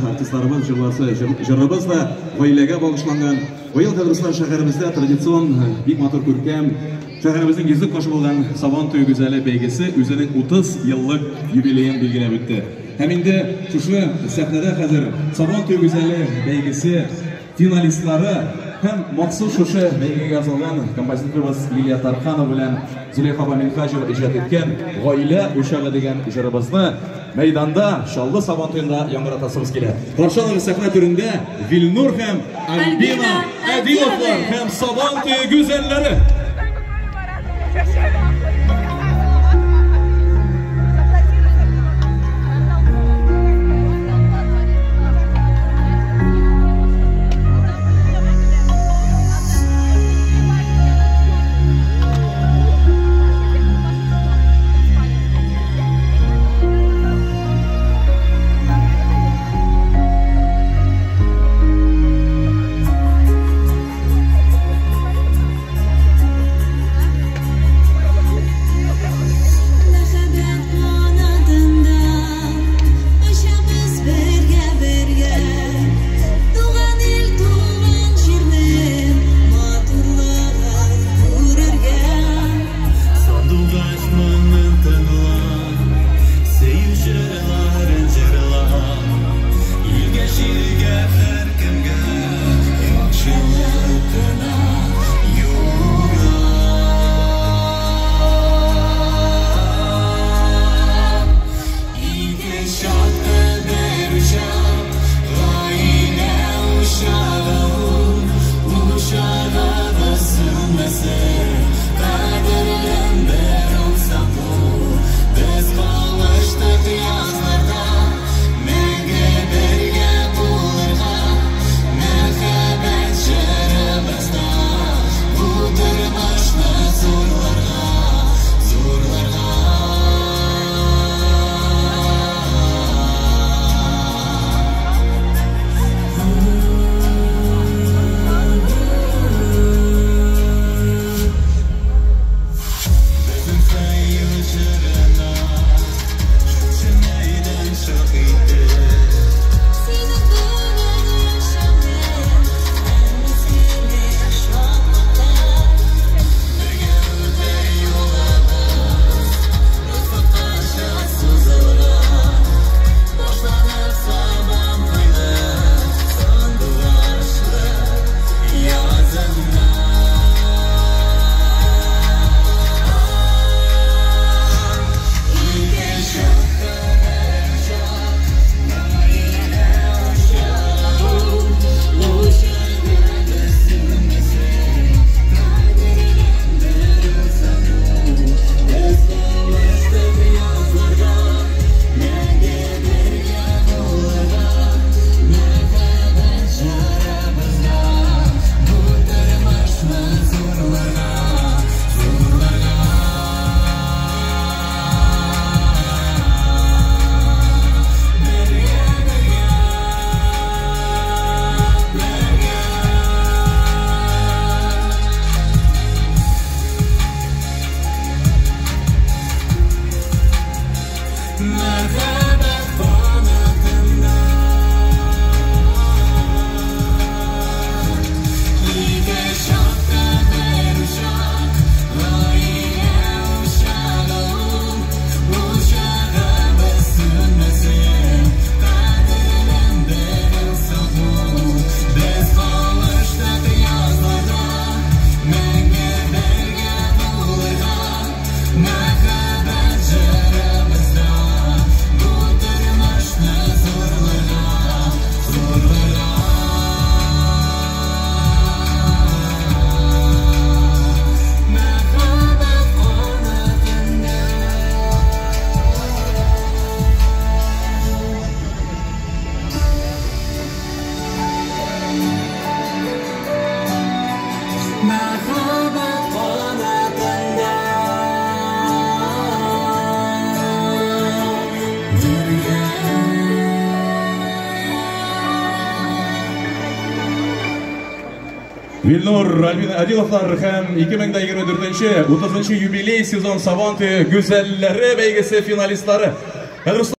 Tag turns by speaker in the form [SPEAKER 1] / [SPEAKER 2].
[SPEAKER 1] Артистларыбыз жырыбыз да гаиләгә багышланган. Быел Кыbrıs'ta шәһәребездә традицион бик матур күркәм шәһәребезнең йөзлек ташы булган Сабан туе гүзәле бәйгесе үзенең 30 еллык юбилеен билгеләп үтте. Һәм инде шушы сәхнәдә хәзер Сабан туе гүзәле бәйгесе финалистлары һәм махсус шушы бәйгегә язылган композиторыбыз Лилия Тарханова белән Зөләйха Минхаҗева иҗат иткән гаилә учагы дигән җырыбызны мәйданда Шаллы Сабан туенда яңгыратасыбыз килә. Каршы алыгыз сәхнә түрендә Вилнур һәм Альбина Әдиловлар һәм Сабан туе гүзәлләре.
[SPEAKER 2] Вилнур, Альбина Әдиловлар һәм 2024-30 юбилей сезон Сабан туе гүзәлләре бәйгесе финалистлары.